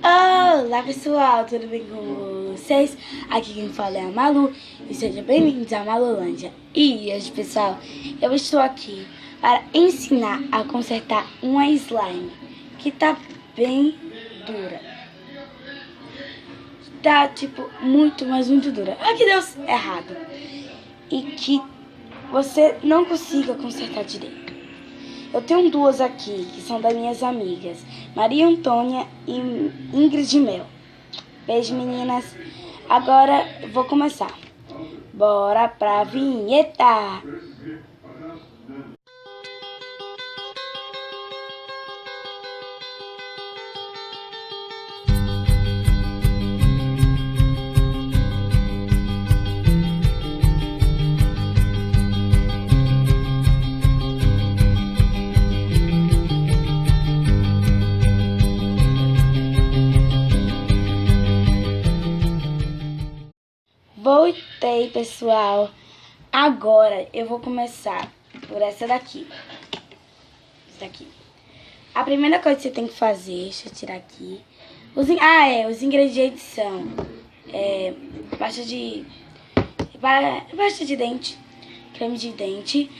Olá pessoal, tudo bem com vocês? Aqui quem fala é a Malu e sejam bem-vindos à Malolândia. E hoje, pessoal, eu estou aqui para ensinar a consertar uma slime que tá bem dura. Tá tipo muito, mas muito dura. Aqui deu errado. E que você não consiga consertar direito. Eu tenho duas aqui, que são das minhas amigas, Maria Antônia e Ingrid Mel. Beijo, meninas. Agora eu vou começar. Bora pra vinheta! Voltei, pessoal. Agora eu vou começar por essa daqui. Essa daqui. A primeira coisa que você tem que fazer, deixa eu tirar aqui. Os ingredientes são pasta de dente, creme de dente,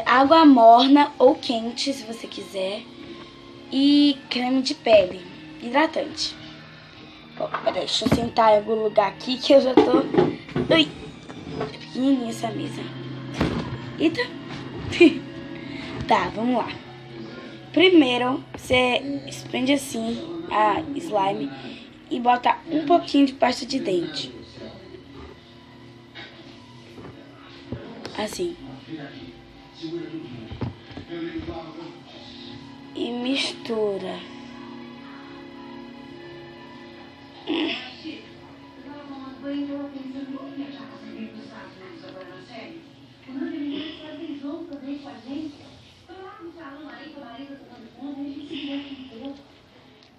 água morna ou quente, se você quiser, e creme de pele, hidratante. Peraí, deixa eu sentar em algum lugar aqui que eu já tô... Ui! É pequenininha essa mesa. Eita! Tá, vamos lá. Primeiro, você esprende assim a slime e bota um pouquinho de pasta de dente. Assim. E mistura.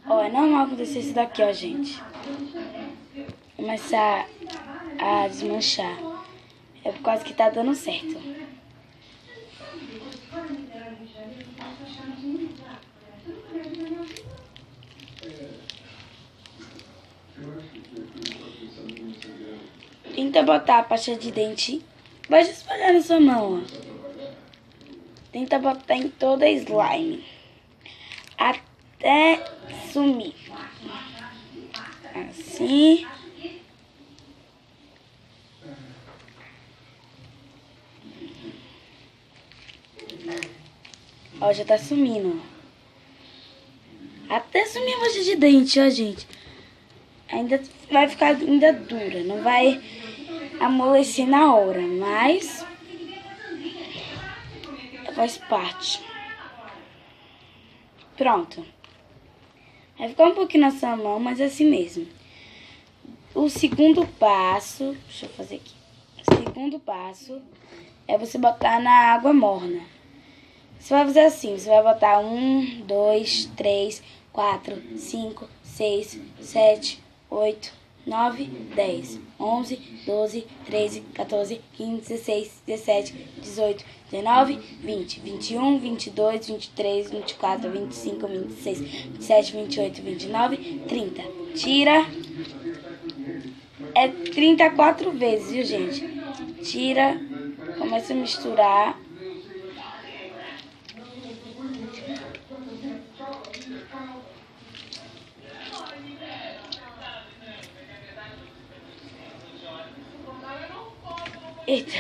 Ó, é normal acontecer isso daqui, ó, gente. Começar a desmanchar. É por causa que tá dando certo. Tenta botar a pasta de dente. Vai espalhar na sua mão, ó. Tenta botar em toda a slime. Até sumir. Assim. Ó, já tá sumindo. Até sumir a pasta de dente, ó, gente. Ainda vai ficar ainda dura. Não vai amolecer na hora, mas faz parte. Pronto. Vai ficar um pouquinho na sua mão, mas é assim mesmo. O segundo passo, deixa eu fazer aqui. O segundo passo é você botar na água morna. Você vai fazer assim, você vai botar 1, 2, 3, 4, 5, 6, 7, 8, 9, 10, 11, 12, 13, 14, 15, 16, 17, 18, 19, 20, 21, 22, 23, 24, 25, 26, 27, 28, 29, 30. Tira. É 34 vezes, viu, gente? Tira, começa a misturar. Eita,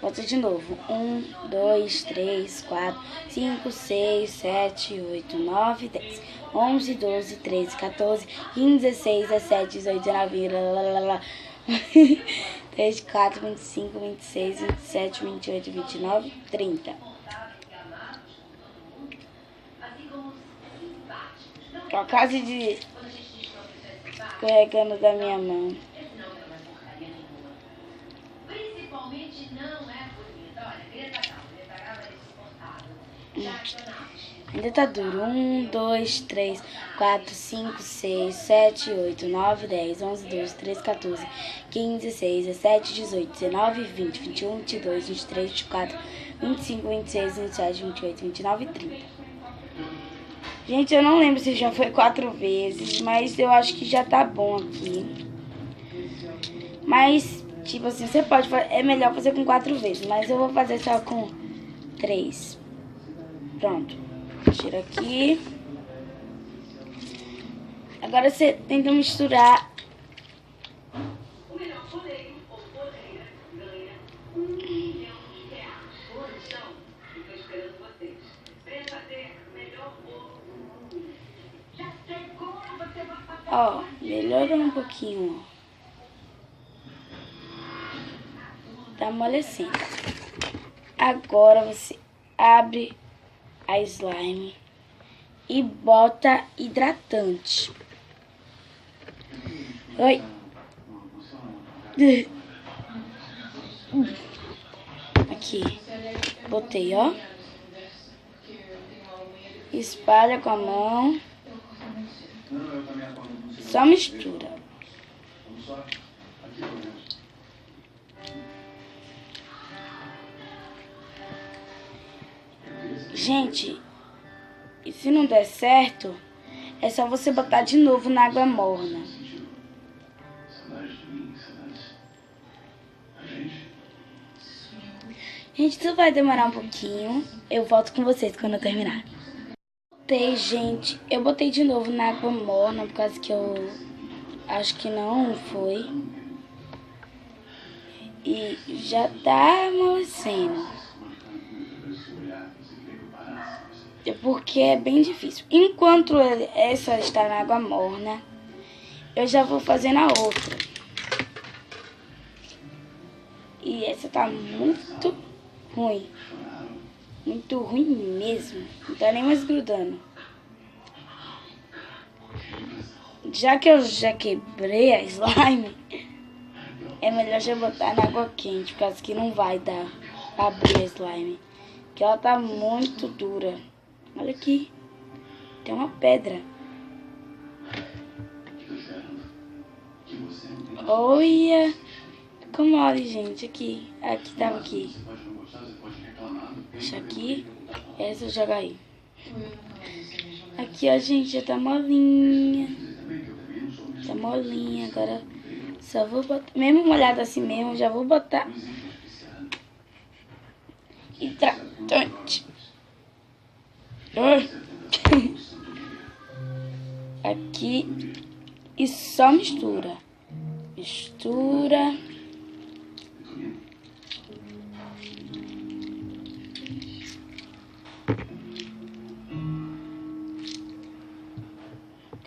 bota de novo. 1, 2, 3, 4, 5, 6, 7, 8, 9, 10, 11, 12, 13, 14, 15, 16, 17, 18, 19, 24, 25, 26, 27, 28, 29, 30. Ó, quase escorregando da minha mão. Ainda tá duro. 1, 2, 3, 4, 5, 6, 7, 8, 9, 10, 11, 12, 13, 14, 15, 16, 17, 18, 19, 20, 21, 22, 23, 24, 25, 26, 27, 28, 29 e 30. Gente, eu não lembro se já foi 4 vezes, mas eu acho que já tá bom aqui. Mas, tipo assim, você pode fazer, é melhor fazer com 4 vezes, mas eu vou fazer só com 3. Pronto. Tira aqui. Agora você tenta misturar. Ó, melhorou um pouquinho, ó. Tá amolecendo. Agora você abre a slime e bota hidratante. Oi. Aqui. Botei, ó. Espalha com a mão. Só mistura. Gente, e se não der certo, é só você botar de novo na água morna. Gente, isso vai demorar um pouquinho. Eu volto com vocês quando eu terminar. Botei, gente. Eu botei de novo na água morna, por causa que eu acho que não foi. E já tá amolecendo. Porque é bem difícil. Enquanto essa está na água morna, eu já vou fazendo a outra. E essa tá muito ruim. Muito ruim mesmo. Não tá nem mais grudando. Já que eu já quebrei a slime, é melhor já botar na água quente, por causa que não vai dar pra abrir a slime. Porque ela tá muito dura. Olha aqui. Tem uma pedra. Olha. Como olha, gente. Aqui. Aqui, tava aqui. Deixa aqui. Essa eu jogo aí. Aqui, ó, gente. Já tá molinha. Tá molinha. Agora só vou botar. Mesmo molhado assim mesmo, já vou botar hidratante. Aqui. E só mistura. Mistura.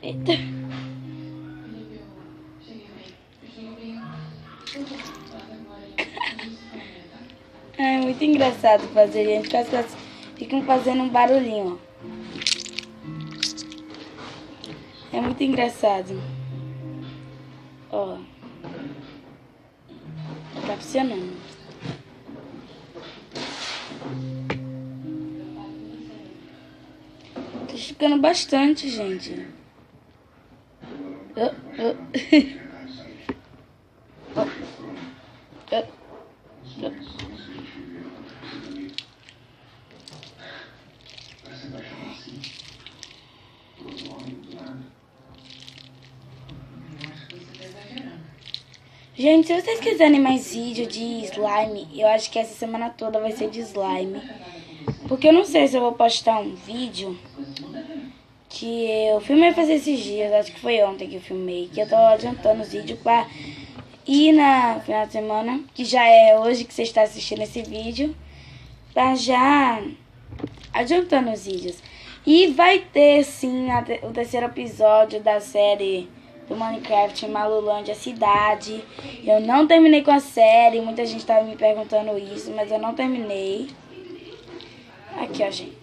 Eita. É muito engraçado fazer, gente. Porque as pessoas ficam fazendo um barulhinho, ó. É muito engraçado. Ó. Tá funcionando. Tá ficando bastante, gente. Gente, se vocês quiserem mais vídeo de slime, eu acho que essa semana toda vai ser de slime. Porque eu não sei se eu vou postar um vídeo que eu filmei fazer esses dias, acho que foi ontem que eu filmei, que eu tô adiantando os vídeos pra ir na final de semana, que já é hoje que você está assistindo esse vídeo, pra já adiantando os vídeos. E vai ter sim o terceiro episódio da série do Minecraft Malulândia Cidade. Eu não terminei com a série, muita gente tava me perguntando isso, mas eu não terminei. Aqui, ó, gente.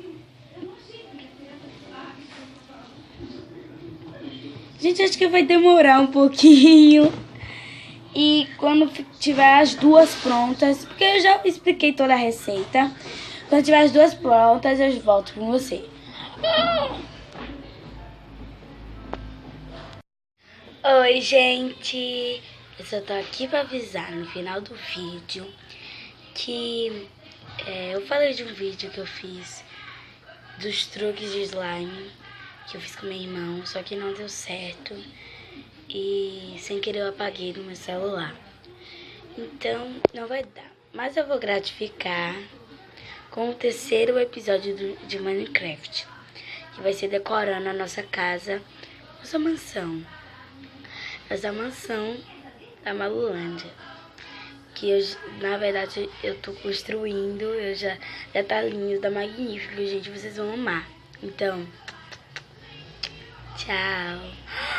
Gente, acho que vai demorar um pouquinho. E quando tiver as duas prontas, porque eu já expliquei toda a receita. Quando tiver as duas prontas, eu volto com você. Oi, gente. Eu só tô aqui pra avisar no final do vídeo que eu falei de um vídeo que eu fiz dos truques de slime. que eu fiz com meu irmão, só que não deu certo. E sem querer eu apaguei no meu celular. Então não vai dar. Mas eu vou gratificar com o terceiro episódio de Minecraft, que vai ser decorando a nossa casa, nossa mansão da Malulândia. Que eu, na verdade, eu tô construindo, já tá lindo, tá magnífico, gente, vocês vão amar. Então, tchau.